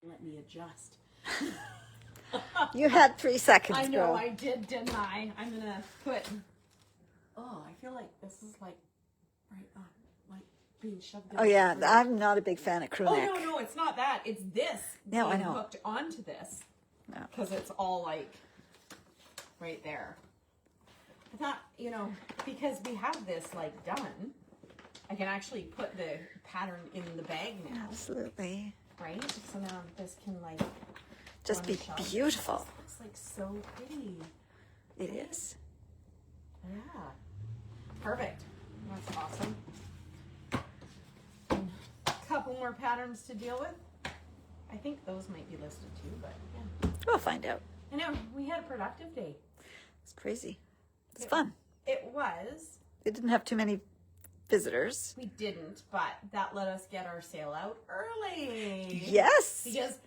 Let me adjust. You had 3 seconds, I know girl. I did, didn't I? I'm gonna put. Oh, I feel like this is like right on, like being shoved. Oh yeah, I'm not a big fan of crew neck. Oh no, it's not that. It's this No, I being know. hooked onto this. No. Because it's all like right there. I thought, you know, because we have this like done, I can actually put the pattern in the bag now. Absolutely. Right? So now this can like Just be shelf. beautiful. It's like so pretty. It is. Yeah. Perfect. That's awesome. And a couple more patterns to deal with. I think those might be listed too, but yeah. We'll find out. I know, we had a productive day. It's crazy. It's fun. It was. We didn't have too many visitors. We didn't, but that let us get our sale out early. Yes. Because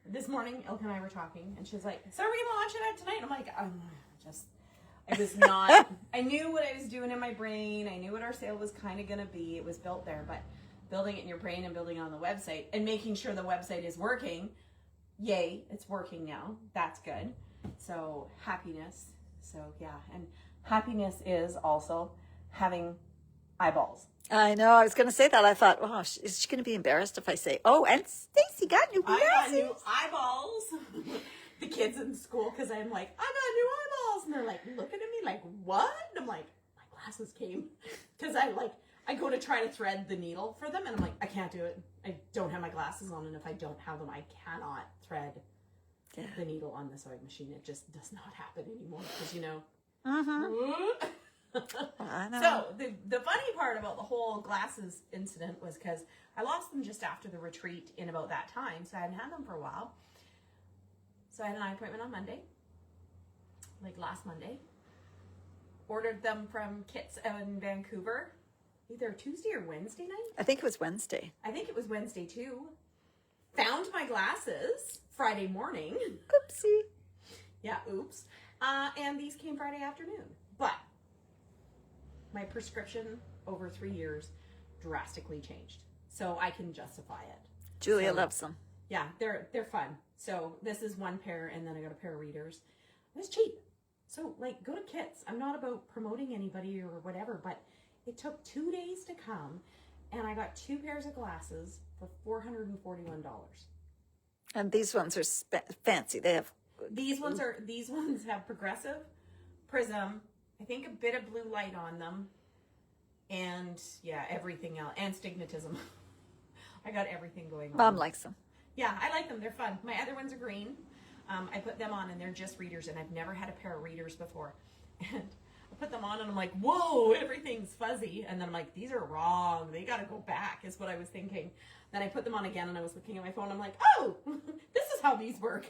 this morning, Ilka and I were talking, and she's like, so are we going to launch it out tonight? And I'm like, I was not, I knew what I was doing in my brain. I knew what our sale was kind of going to be. It was built there, but building it in your brain and building it on the website and making sure the website is working. Yay, it's working now. That's good. So happiness. So yeah, and happiness is also having eyeballs. I know. I was going to say that. I thought, oh, is she going to be embarrassed if I say, oh, and Stacy got new glasses? I got new eyeballs. The kids in school, because I'm like, I got new eyeballs. And they're like looking at me like, what? And I'm like, my glasses came. Because I go to try to thread the needle for them. And I'm like, I can't do it. I don't have my glasses on. And if I don't have them, I cannot thread the needle on the sewing machine. It just does not happen anymore. Because, you know. I know. So the funny part about the whole glasses incident was because I lost them just after the retreat in about that time. So I hadn't had them for a while. So I had an eye appointment on Monday, like last Monday. Ordered them from Kits in Vancouver, either Tuesday or Wednesday night. I think it was Wednesday. I think it was Wednesday too. Found my glasses Friday morning. Oopsie. Yeah, oops. And these came Friday afternoon. But my prescription over 3 years drastically changed. So I can justify it. Julia loves them. Yeah, they're fun. So this is one pair, and then I got a pair of readers. It's cheap. So like, go to Kits. I'm not about promoting anybody or whatever, but it took 2 days to come, and I got 2 pairs of glasses for $441. And these ones are fancy. They have These ones have progressive, prism, I think a bit of blue light on them, and yeah, everything else, and stigmatism. I got everything going on. Mom likes them. Yeah, I like them. They're fun. My other ones are green. I put them on, and they're just readers, and I've never had a pair of readers before. And I put them on, and I'm like, whoa, everything's fuzzy. And then I'm like, these are wrong. They got to go back, is what I was thinking. Then I put them on again, and I was looking at my phone. I'm like, oh, this is how these work.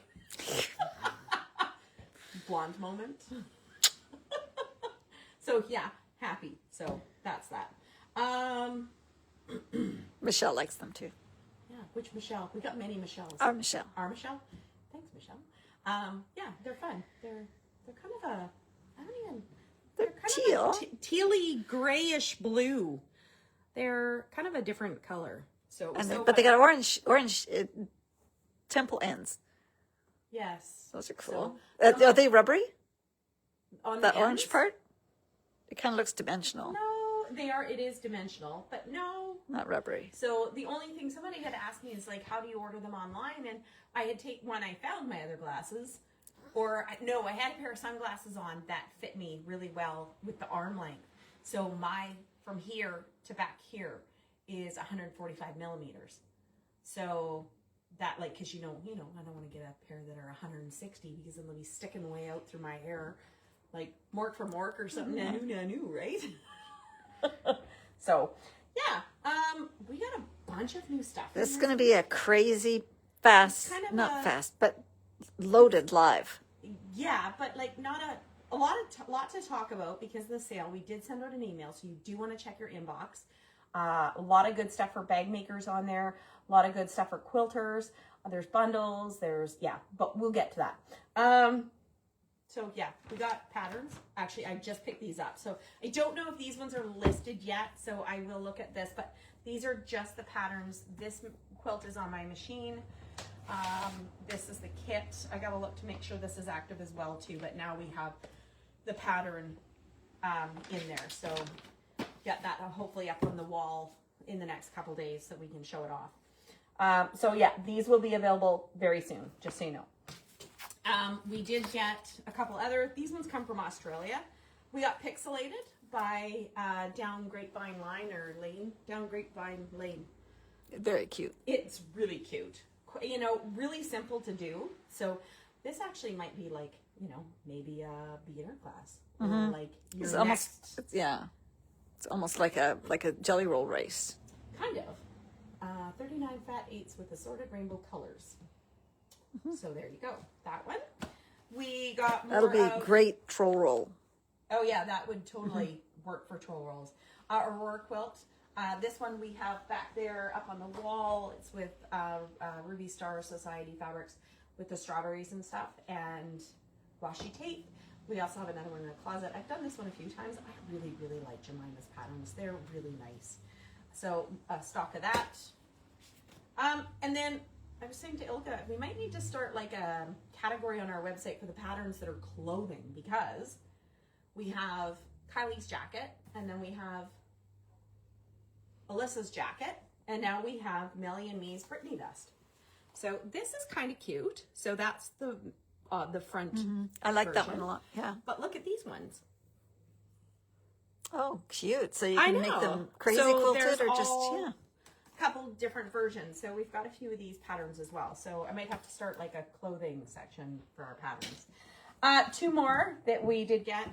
Blonde moment. So, yeah, happy. So, that's that. Michelle likes them too. Yeah, which Michelle? We got many Michelles. Our Michelle. Our Michelle? Thanks, Michelle. Yeah, they're fun. They're kind of a, I don't even, They're kind teal. of a tealy grayish blue. They're kind of a different color. So, But they got orange temple ends. yes. Those are cool. So, Are they rubbery? on That the orange ends? part? It kind of looks dimensional. No, they are. It is dimensional, but no. Not rubbery. So the only thing somebody had asked me is like, how do you order them online? And I had when I found my other glasses, or no, I had a pair of sunglasses on that fit me really well with the arm length. So from here to back here is 145 millimeters. So that because you know, I don't want to get a pair that are 160 because then they'll be sticking way out through my hair, like Mork for Mork or something. Nanu, right? So, yeah, we got a bunch of new stuff. This is going to be a crazy fast, Kind of not fast, but loaded live. Yeah, but like not a lot to talk about because of the sale. We did send out an email, so you do want to check your inbox. A lot of good stuff for bag makers on there. A lot of good stuff for quilters. There's bundles. But we'll get to that. So yeah, we got patterns. Actually, I just picked these up. So I don't know if these ones are listed yet, so I will look at this, but these are just the patterns. This quilt is on my machine. this is the kit. I gotta look to make sure this is active as well too, but now we have the pattern in there. So get that hopefully up on the wall in the next couple days so we can show it off. So yeah, these will be available very soon, just so you know. We did get a couple other, these ones come from Australia. We got Pixelated by Down Grapevine Lane. Very cute. It's really cute. You know, really simple to do. So this actually might be like, you know, maybe a beginner class. Or like your It's next... it's almost like a jelly roll race. Kind of. 39 fat 8s with assorted rainbow colors. So there you go. That one. We got more That'll be a great troll roll. Oh yeah, that would totally work for troll rolls. Aurora quilt. This one we have back there up on the wall. It's with Ruby Star Society fabrics with the strawberries and stuff and washi tape. We also have another one in the closet. I've done this one a few times. I really, really like Jemima's patterns. They're really nice. So a stock of that. And then I was saying to Ilka, we might need to start like a category on our website for the patterns that are clothing, because we have Kylie's jacket, and then we have Alyssa's jacket, and now we have Melly and me's Brittany vest. So this is kind of cute. So that's the front. I like that version. one a lot. Yeah. But look at these ones. Oh, cute. So you can make them crazy So quilted there's or just, all couple different versions. So we've got a few of these patterns as well. So I might have to start like a clothing section for our patterns. Two more that we did get.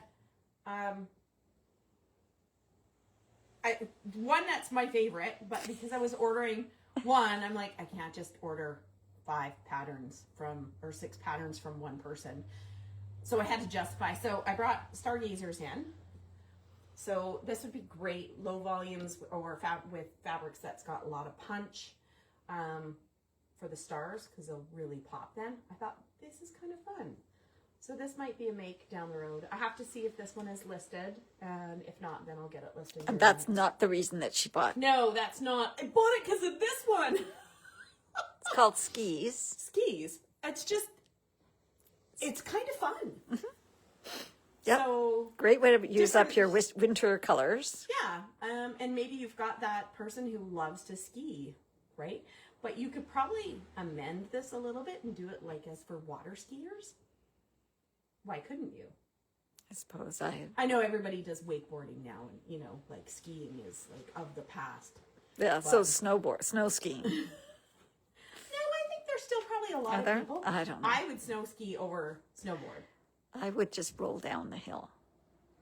One that's my favorite, but because I was ordering one, I'm like, I can't just order 5 patterns or 6 patterns from one person. So I had to justify. So I brought Stargazers in. So this would be great, low volumes or with fabrics that's got a lot of punch for the stars, because they'll really pop then. I thought this is kind of fun. So this might be a make down the road. I have to see if this one is listed, and if not, then I'll get it listed. And that's not the reason that she bought. No, that's not. I bought it because of this one. It's called Skis. Skis. It's kind of fun. Yep. So great way to use up your winter colors. Yeah. And maybe you've got that person who loves to ski, right? But you could probably amend this a little bit and do it like as for water skiers. Why couldn't you? I suppose I know everybody does wakeboarding now, and you know, like skiing is like of the past. Yeah, so snow skiing. No, I think there's still probably a lot of people. I don't know. I would snow ski over snowboard. I would just roll down the hill.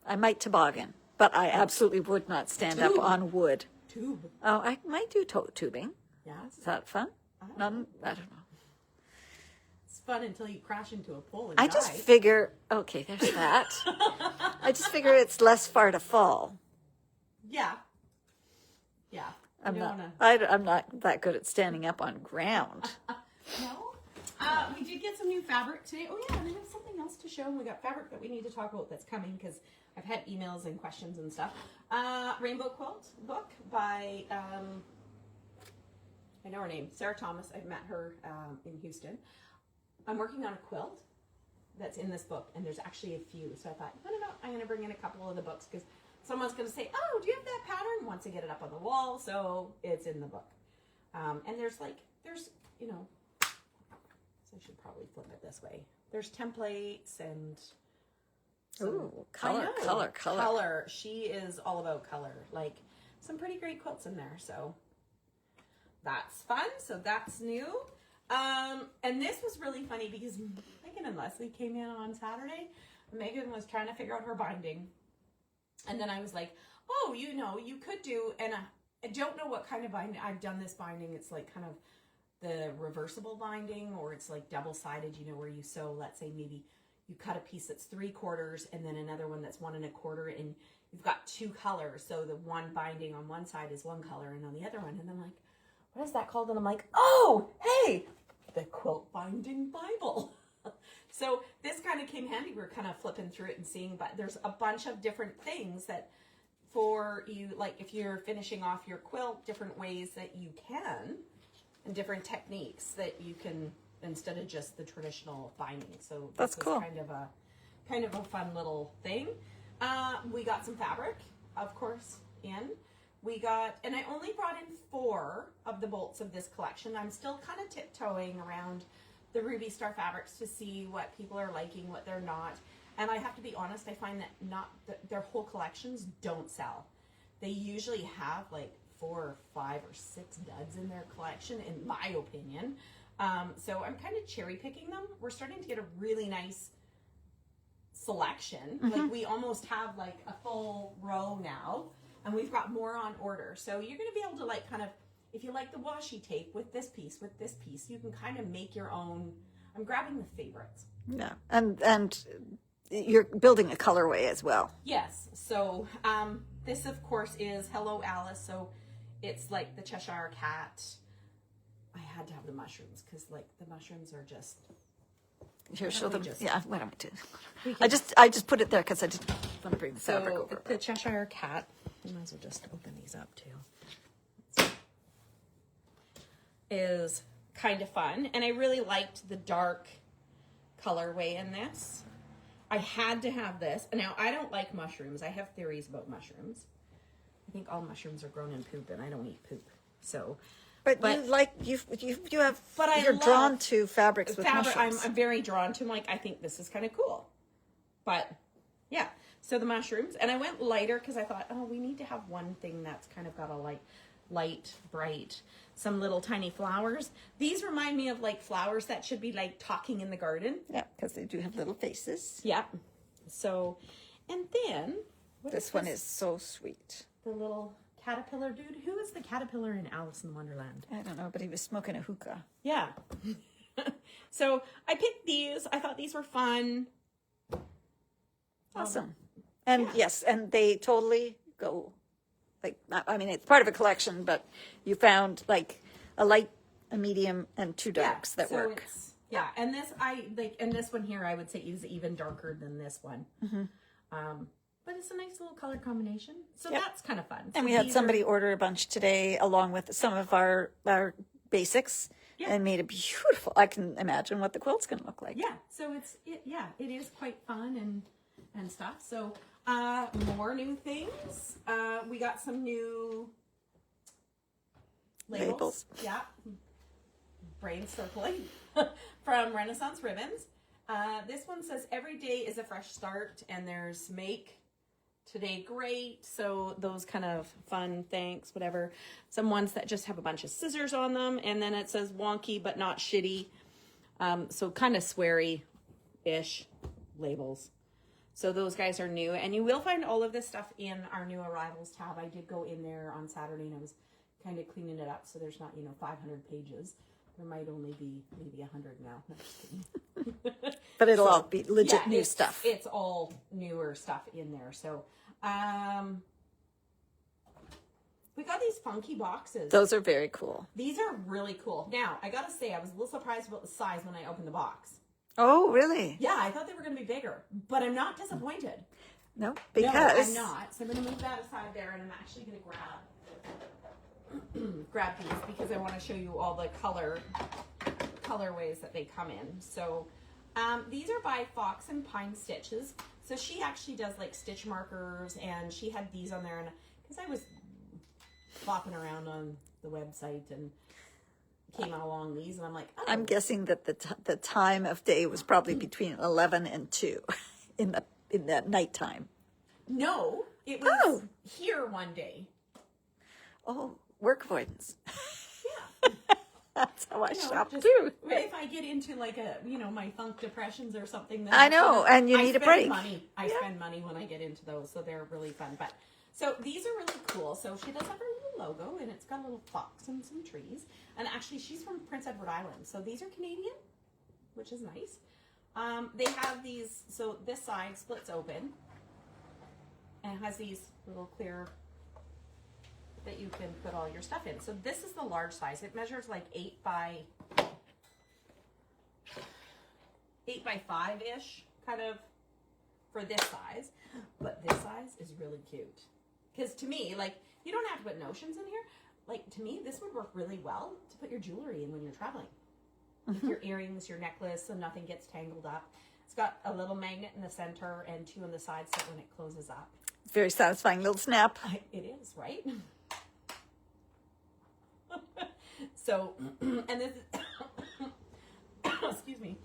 I might toboggan, but I absolutely would not stand up on wood. Tube. Oh, I might do tubing. Yeah. Is that fun? I don't know. It's fun until you crash into a pole and I die. just figure, okay, there's that. I just figure it's less far to fall. Yeah. Yeah. I'm not that good at standing up on ground. No. We did get some new fabric today. Oh yeah, and I have something else to show. We got fabric that we need to talk about that's coming, because I've had emails and questions and stuff. Rainbow Quilt book by I know her name, Sarah Thomas. I've met her in Houston. I'm working on a quilt that's in this book, and there's actually a few. So I thought, I don't know, I'm going to bring in a couple of the books, because someone's going to say, oh, do you have that pattern? Once I get it up on the wall, so it's in the book. And there's you know, so I should probably flip it this way. There's templates and ooh, color. She is all about color. Like some pretty great quilts in there. So that's fun. So that's new. And this was really funny because Megan and Leslie came in on Saturday. Megan was trying to figure out her binding. And then I was like, oh, you know, you could do, and I don't know what kind of binding. I've done this binding. It's like kind of the reversible binding, or it's like double-sided, you know, where you sew, let's say maybe you cut a piece that's 3/4 and then another one that's 1 1/4, and you've got 2 colors. So the one binding on one side is one color and on the other one. And I'm like, what is that called? And I'm like, oh, hey, the Quilt Binding Bible. So this kind of came handy. We're kind of flipping through it and seeing, but there's a bunch of different things that for you, like if you're finishing off your quilt, different ways that you can, and different techniques that you can instead of just the traditional binding. So That's this cool. was kind of a fun little thing. We got some fabric, of course, in. We got, and I only brought in 4 of the bolts of this collection. I'm still kind of tiptoeing around the Ruby Star fabrics to see what people are liking, what they're not. And I have to be honest, I find that their whole collections don't sell. They usually have like 4 or 5 or 6 duds in their collection, in my opinion. So I'm kind of cherry picking them. We're starting to get a really nice selection. Like we almost have like a full row now, and we've got more on order. So you're going to be able to like kind of, if you like the washi tape with this piece, you can kind of make your own. I'm grabbing the favorites. Yeah, and you're building a colorway as well. Yes. So this, of course, is Hello Alice. So it's like the Cheshire Cat. I had to have the mushrooms because, like, the mushrooms are just. Here, show them. Yeah, what am I doing? can- I just put it there because I didn't want to bring the fabric So over. the Cheshire Cat. I might as well just open these up too. Is kind of fun, and I really liked the dark colorway in this. I had to have this. Now, I don't like mushrooms. I have theories about mushrooms. I think all mushrooms are grown in poop, and I don't eat poop. So, But you like you have. But I you're love drawn to fabrics with fabric. mushrooms. I'm very drawn to them. Like, I think this is kind of cool. But yeah, so the mushrooms, and I went lighter because I thought, oh, we need to have one thing that's kind of got a light, bright, some little tiny flowers. These remind me of like flowers that should be like talking in the garden. Yeah, because they do have little faces. Yeah. So, and then This one is so sweet. the little caterpillar dude. Who is the caterpillar in Alice in Wonderland? I don't know, but he was smoking a hookah. Yeah. So I picked these. I thought these were fun. Awesome. And yes, and they totally go, like, I mean, it's part of a collection, but you found like a light, a medium, and 2 darks that so work. Yeah, and this and this one here I would say is even darker than this one. But it's a nice little color combination, so that's kind of fun. And So we had these somebody order a bunch today along with some of our basics and made it beautiful. I can imagine what the quilt's going to look like. Yeah, so it is quite fun and stuff. So more new things. We got some new labels. Yeah, brain circling from Renaissance Ribbons. This one says every day is a fresh start, and there's make today great. So those kind of fun, thanks, whatever. Some ones that just have a bunch of scissors on them, and then it says wonky but not shitty. So kind of sweary-ish labels. So those guys are new, and you will find all of this stuff in our new arrivals tab. I did go in there on Saturday, and I was kind of cleaning it up so there's not 500 pages. There might only be maybe 100 now. No, just kidding. But it'll all be legit new stuff. It's all newer stuff in there. So we got these funky boxes. Those are very cool. These are really cool. Now, I gotta say, I was a little surprised about the size when I opened the box. Oh, really? Yeah, I thought they were gonna be bigger, but I'm not disappointed. No, because no, I'm not. So I'm gonna move that aside there, and I'm actually gonna grab these because I want to show you all the colorways that they come in. So these are by Fox and Pine Stitches. So she actually does like stitch markers, and she had these on there, and because I was flopping around on the website and came along these, and I'm like, oh. I'm guessing that the time of day was probably between 11 and 2 in the nighttime. No, it was here one day. Oh, work avoidance. Yeah. That's how I shop just, too. If I get into like my funk depressions or something, then I know, and you need a break. I spend money when I get into those, so they're really fun. But so these are really cool. So she does have her little logo, and it's got a little fox and some trees. And actually, she's from Prince Edward Island, so these are Canadian, which is nice. They have these. So this side splits open, and it has these little clear that you can put all your stuff in. So this is the large size. It measures like 8 by 5-ish, kind of, for this size. But this size is really cute. Because to me, like, you don't have to put notions in here. Like, to me, this would work really well to put your jewelry in when you're traveling. with your earrings, your necklace, so nothing gets tangled up. It's got a little magnet in the center and 2 on the side, so when it closes up. Very satisfying little snap. It is, right? So, and this is, excuse me,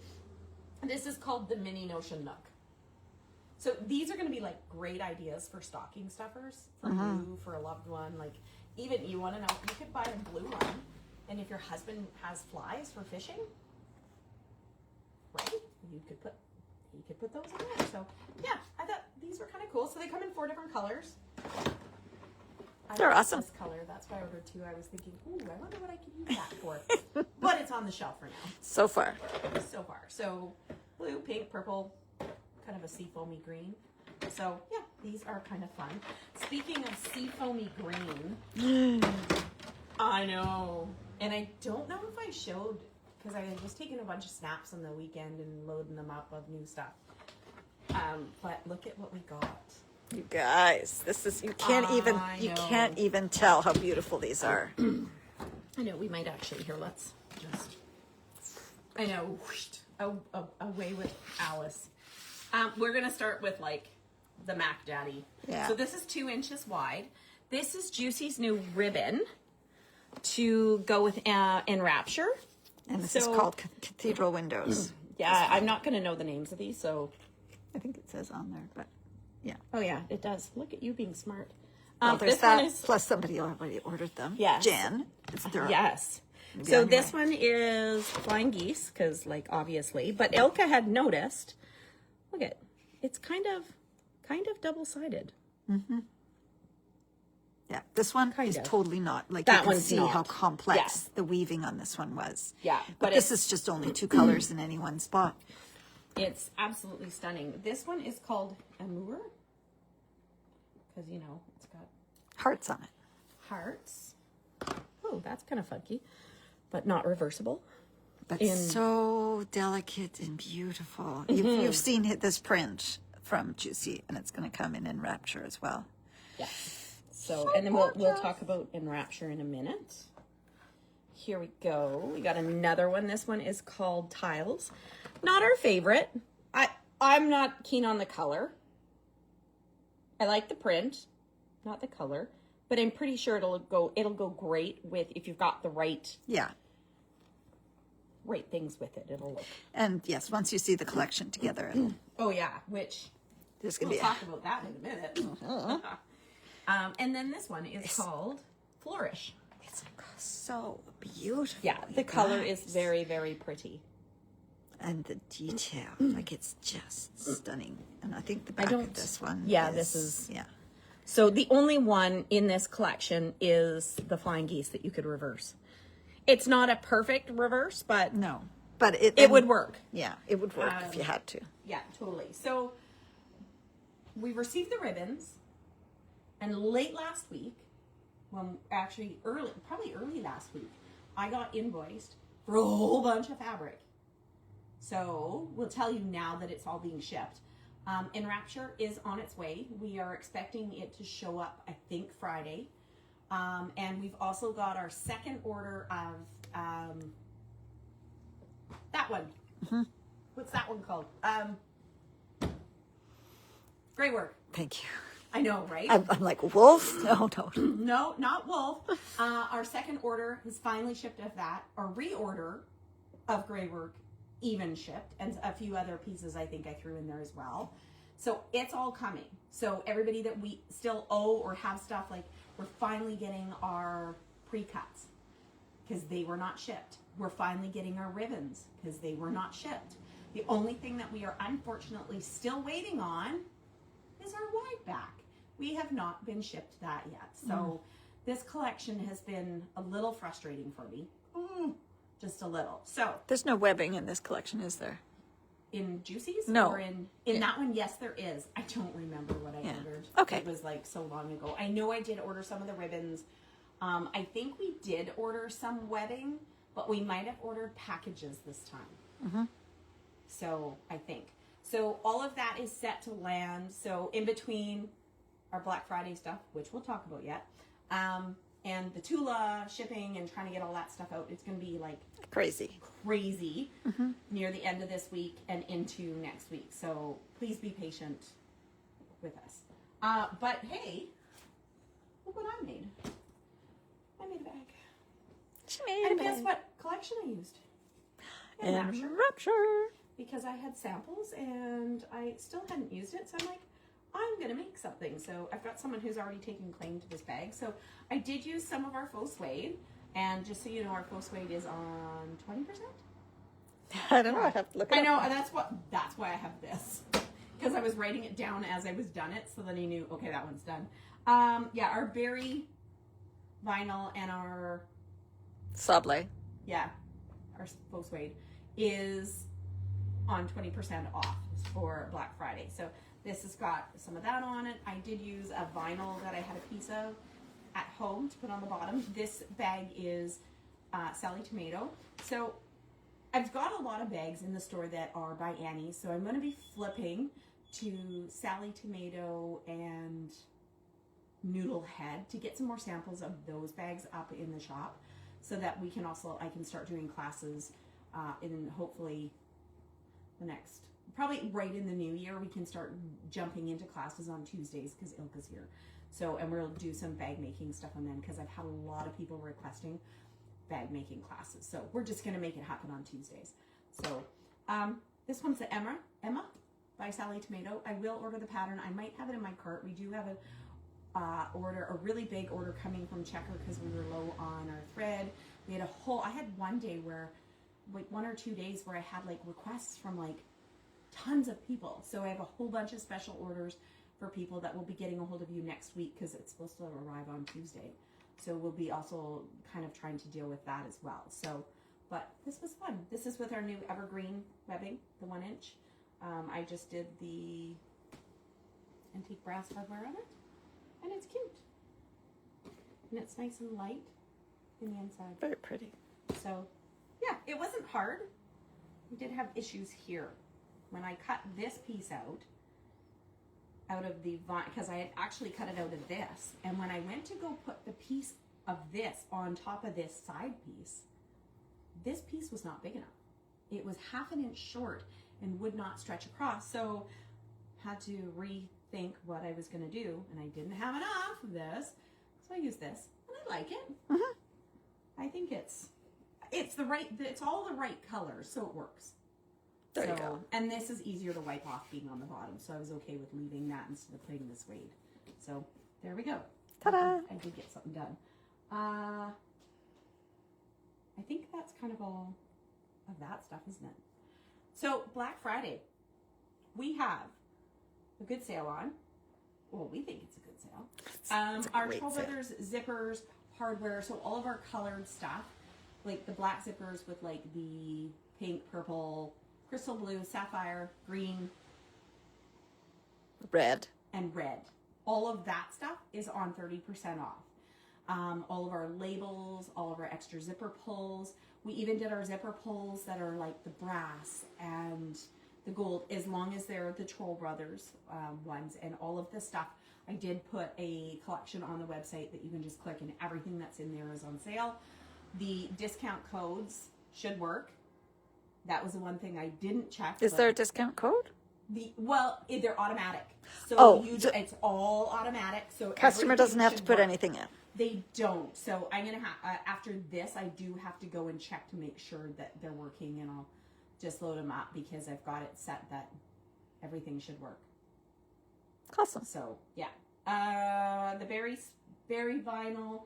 this is called the Mini Notion Nook. So these are going to be like great ideas for stocking stuffers, for you, for a loved one. Like even you want to know, you could buy a blue one, and if your husband has flies for fishing, right? You could put those in there. So yeah, I thought these were kind of cool. So they come in 4 different colors. They're awesome. This color, that's why I ordered 2. I was thinking, ooh, I wonder what I could use that for. But it's on the shelf for now. So far. So blue, pink, purple, kind of a seafoamy green. So yeah, these are kind of fun. Speaking of seafoamy green, I know. And I don't know if I showed, because I was taking a bunch of snaps on the weekend and loading them up of new stuff. But look at what we got. You guys, this is, you can't even tell how beautiful these are. I know, we might actually, here, let's just, I know, away with Alice. We're going to start with like the Mac Daddy. Yeah. So this is 2 inches wide. This is Juicy's new ribbon to go with Enrapture. And this is called Cathedral Windows. Yeah, I'm not going to know the names of these, so. I think it says on there, but yeah. Oh yeah, it does. Look at you being smart. Well, there's that, plus somebody already ordered them. Yes. Jen. Yes. So this one is Flying Geese, because like obviously, but Ilka had noticed, look at, it's kind of double-sided. Mm-hmm. Yeah, this one is totally not. Like that you can see how complex the weaving on this one was. Yeah. But this is just only 2 colors in any one spot. It's absolutely stunning. This one is called Amour, because, you know, it's got hearts on it. Hearts. Oh, that's kind of funky, but not reversible. But so delicate and beautiful. You've seen this print from Juicy, and it's going to come in Enrapture as well. Yes. So and then we'll talk about Enrapture in a minute. Here we go. We got another one. This one is called Tiles. Not our favorite. I'm not keen on the color. I like the print, not the color, but I'm pretty sure it'll go great with if you've got the right things with it. It'll look. And yes, once you see the collection together. Oh yeah, which there's gonna we'll talk about that in a minute. And then this one is called Flourish. It's so beautiful. Yeah, the color is very, very pretty. And the detail, like it's just stunning. And I think the back of this one this is. So the only one in this collection is the Flying Geese that you could reverse. It's not a perfect reverse, but no, but it would work. Yeah, it would work if you had to. Yeah, totally. So we received the ribbons, and late last week, probably early last week, I got invoiced for a whole bunch of fabric. So we'll tell you now that it's all being shipped. Enrapture is on its way. We are expecting it to show up, I think, Friday. And we've also got our second order of that one. Mm-hmm. What's that one called? Great work. Thank you. I know, right? I'm like, Wolf? No. No, not Wolf. Our second order has finally shipped of that. Our reorder of Grey Work even shipped, and a few other pieces I think I threw in there as well. So it's all coming. So everybody that we still owe or have stuff, like we're finally getting our pre-cuts because they were not shipped. We're finally getting our ribbons because they were not shipped. The only thing that we are unfortunately still waiting on is our wide back. We have not been shipped that yet. So this collection has been a little frustrating for me. Just a little. So there's no webbing in this collection, is there? In Juicy's? No. Or in that one, yes, there is. I don't remember what I ordered. Okay. It was like so long ago. I know I did order some of the ribbons. I think we did order some webbing, but we might have ordered packages this time. Mm-hmm. So I think. So all of that is set to land. So in between our Black Friday stuff, which we'll talk about yet, And the Tula shipping and trying to get all that stuff out, it's going to be like Crazy. Near the end of this week and into next week. So please be patient with us. But hey, look what I made. I made a bag. She made And a guess bag. what collection I used? And Rapture. Rapture. Because I had samples and I still hadn't used it. So I'm like, I'm going to make something. So I've got someone who's already taken claim to this bag. So I did use some of our faux suede. And just so you know, our faux suede is on 20%. I don't know. I have to look it I up. know, and that's why I have this. Because I was writing it down as I was done it, so that I knew, okay, that one's done. Yeah, our berry vinyl and our Sable. our faux suede is on 20% off for Black Friday. So this has got some of that on it. I did use a vinyl that I had a piece of at home to put on the bottom. This bag is Sally Tomato. So I've got a lot of bags in the store that are by Annie, so I'm going to be flipping to Sally Tomato and Noodle Head to get some more samples of those bags up in the shop, so that I can start doing classes in hopefully the next, probably right in the new year, we can start jumping into classes on Tuesdays because Ilka's here. So, and we'll do some bag making stuff on them because I've had a lot of people requesting bag making classes. So we're just going to make it happen on Tuesdays. So this one's the Emma by Sally Tomato. I will order the pattern. I might have it in my cart. We do have a really big order coming from Checker because we were low on our thread. We had I had one day where, like 1 or 2 days where I had like requests from like tons of people. So I have a whole bunch of special orders for people that will be getting a hold of you next week because it's supposed to arrive on Tuesday. So we'll be also kind of trying to deal with that as well. So, but this was fun. This is with our new evergreen webbing, the 1 inch. I just did the antique brass hardware on it, and it's cute. And it's nice and light in the inside. Very pretty. So, yeah, it wasn't hard. We did have issues here. When I cut this piece out of the vine, because I had actually cut it out of this, and when I went to go put the piece of this on top of this side piece, this piece was not big enough. It was 1/2 inch short and would not stretch across, so had to rethink what I was going to do, and I didn't have enough of this, so I used this, and I like it. I think it's all the right colors, so it works. There you go. And this is easier to wipe off being on the bottom, so I was okay with leaving that instead of putting the suede. So there we go. Ta-da! I did get something done. I think that's kind of all of that stuff, isn't it? So Black Friday, we have a good sale on. Well, we think it's a good sale. It's a Our great Troll sale. Brothers zippers, hardware, so all of our colored stuff, like the black zippers with like the pink, purple, crystal blue, sapphire, green, Red. and red. All of that stuff is on 30% off. All of our labels, all of our extra zipper pulls. We even did our zipper pulls that are like the brass and the gold, as long as they're the Troll Brothers ones, and all of the stuff. I did put a collection on the website that you can just click, and everything that's in there is on sale. The discount codes should work. That was the one thing I didn't check. Is there a discount code? They're automatic. So Oh, it's all automatic. So Customer doesn't have to should put work. anything in. They don't. So I'm gonna after this, I do have to go and check to make sure that they're working, and I'll just load them up because I've got it set that everything should work. Awesome. So yeah, the berry vinyl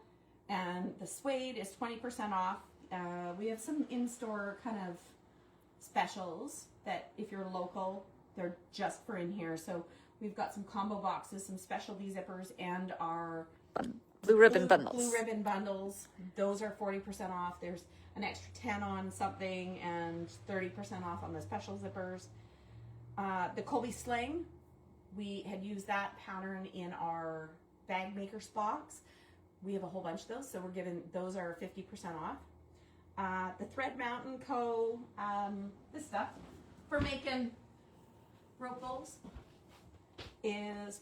and the suede is 20% off. We have some in-store kind of specials that if you're local, they're just for in here. So we've got some combo boxes, some specialty zippers, and our Blue ribbon bundles. Blue ribbon bundles. Those are 40% off. There's an extra 10 on something and 30% off on the special zippers. The Colby sling, we had used that pattern in our bag makers box. We have a whole bunch of those, so we're giving those are 50% off. The Thread Mountain Co. This stuff for making rope bowls is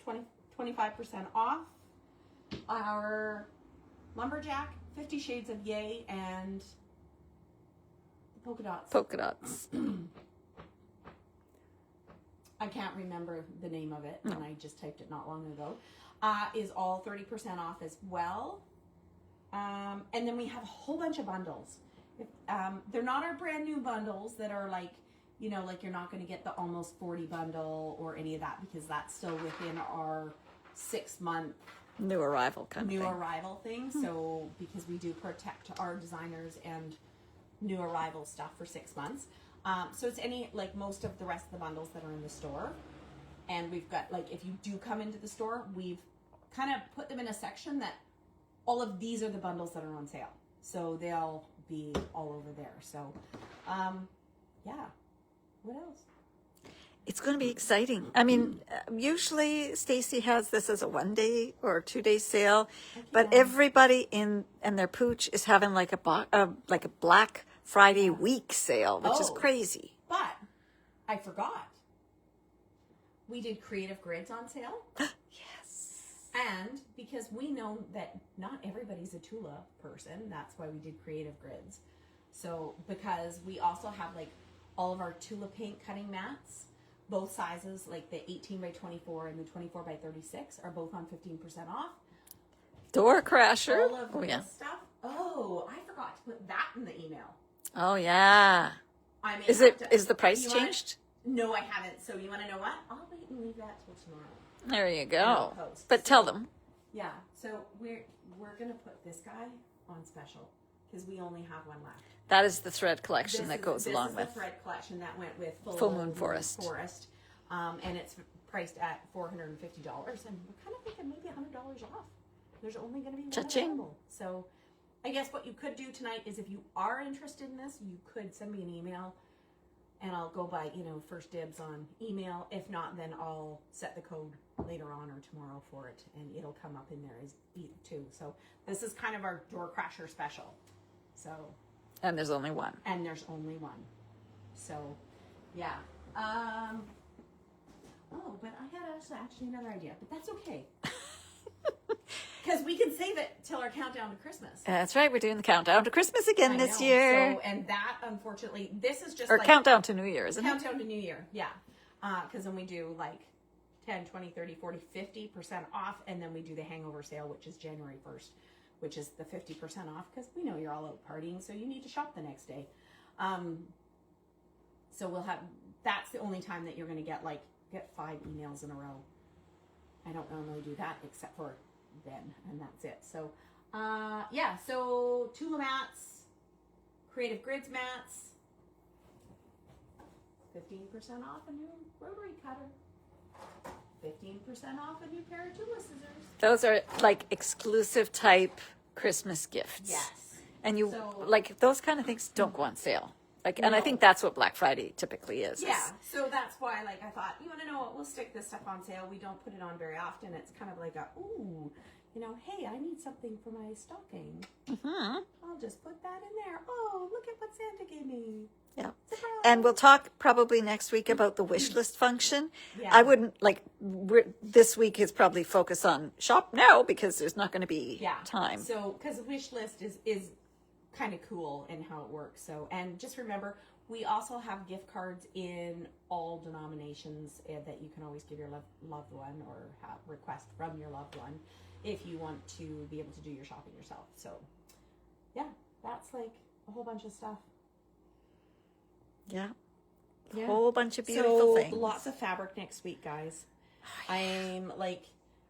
25% off. Our Lumberjack, 50 Shades of Yay, and polka dots. Polka dots. I can't remember the name of it, and I just typed it not long ago. Is all 30% off as well. And then we have a whole bunch of bundles. They're not our brand new bundles that are like, you know, like you're not going to get the almost 40 bundle or any of that, because that's still within our 6-month New arrival kind of new thing. arrival thing. So because we do protect our designers and new arrival stuff for 6 months. So it's like most of the rest of the bundles that are in the store. And we've got, like, if you do come into the store, we've kind of put them in a section that all of these are the bundles that are on sale. So they'll be all over there. So, yeah. What else? It's going to be exciting. I mean, usually Stacy has this as a 1-day or 2-day sale, but everybody and their pooch is having like a Black Friday week sale, which is crazy. But I forgot. We did creative grids on sale. Yes. And because we know that not everybody's a Tula person, that's why we did creative grids. So because we also have like all of our Tula paint cutting mats, both sizes, like the 18 by 24 and the 24 by 36 are both on 15% off. Door crasher. All of this stuff. Oh, I forgot to put that in the email. Oh yeah. I mean, is the price changed? No, I haven't. So you want to know what? I'll wait and leave that till tomorrow. There you go. But tell them. Yeah. So we're gonna put this guy on special because we only have one left. That is the thread collection that goes along with. This is the thread collection that went with Full Moon Forest. And it's priced at $450, and we're kind of thinking maybe $100 off. There's only going to be one available. So I guess what you could do tonight is if you are interested in this, you could send me an email, and I'll go by, first dibs on email. If not, then I'll set the code later on or tomorrow for it, and it'll come up in there as too. So this is kind of our door crasher special. So. And there's only one. So, yeah. Oh, but I had actually another idea, but that's okay. Because we can save it till our countdown to Christmas. That's right. We're doing the countdown to Christmas again this year. So, and that, unfortunately, this is just or countdown to New Year, isn't it? Countdown to New Year, yeah. Because then we do like 10, 20, 30, 40, 50% off, and then we do the hangover sale, which is January 1st. Which is the 50% off, because we know you're all out partying, so you need to shop the next day. So that's the only time that you're going to get 5 emails in a row. I don't normally do that except for then, and that's it. So, yeah, so Tula mats, creative grids mats, 15% off a new rotary cutter. 15% off a new pair of Tula scissors. Those are like exclusive type Christmas gifts. Yes. And those kind of things don't go on sale. And I think that's what Black Friday typically is. Yeah. So that's why I thought, you want to know what, we'll stick this stuff on sale. We don't put it on very often. It's kind of like hey, I need something for my stocking. Mm-hmm. I'll just put that in there. Oh, look at what Santa gave me. Yeah. And we'll talk probably next week about the wish list function. Yeah. I wouldn't this week is probably focus on shop now because there's not going to be time. So, because the wish list is kind of cool in how it works. So, and just remember, we also have gift cards in all denominations that you can always give your loved one or request from your loved one if you want to be able to do your shopping yourself. So, yeah, that's a whole bunch of stuff. Yeah. A whole bunch of beautiful things. Lots of fabric next week, guys. Oh, yeah.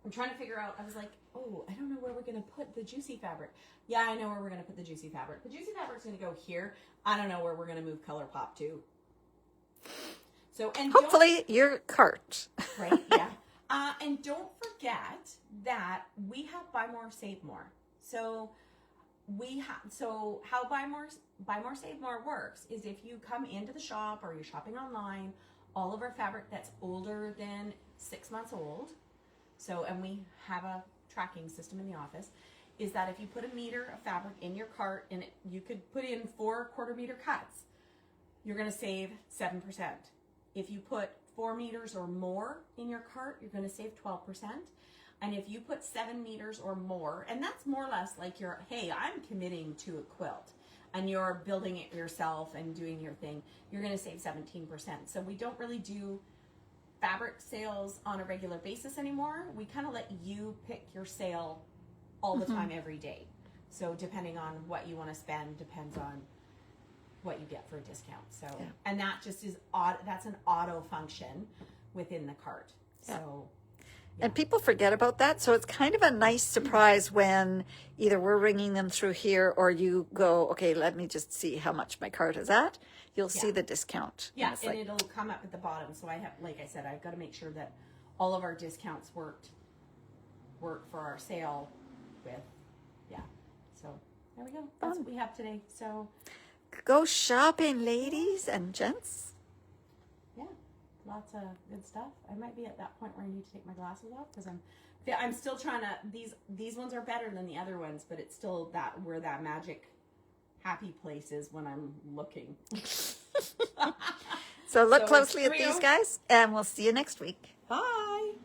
I'm trying to figure out, I was like, oh, I don't know where we're going to put the juicy fabric. Yeah, I know where we're going to put the juicy fabric. The juicy fabric's going to go here. I don't know where we're going to move ColourPop to. So, and hopefully your cart. Right, yeah. And don't forget that we have Buy More, Save More. So how Buy More, Save More works is if you come into the shop or you're shopping online, all of our fabric that's older than 6 months old, and we have a tracking system in the office, is that if you put a meter of fabric in your cart and you could put in 4 quarter-meter cuts, you're going to save 7%. If you put 4 meters or more in your cart, you're going to save 12%. And if you put 7 meters or more, and that's more or less like hey, I'm committing to a quilt, and you're building it yourself and doing your thing, you're going to save 17%. So we don't really do fabric sales on a regular basis anymore. We kind of let you pick your sale all the time, every day. So depending on what you want to spend depends on what you get for a discount. So, and that just is that's an auto function within the cart. So. And people forget about that. So it's kind of a nice surprise when either we're ringing them through here or you go, okay, let me just see how much my cart is at. You'll see the discount. Yeah, and it'll come up at the bottom. So I have, like I said, I've got to make sure that all of our discounts work for our sale with, So there we go. That's what we have today. So go shopping, ladies and gents. Lots of good stuff. I might be at that point where I need to take my glasses off because I'm still trying to. These ones are better than the other ones, but it's still where that magic happy place is when I'm looking. So look closely at these guys, and we'll see you next week. Bye.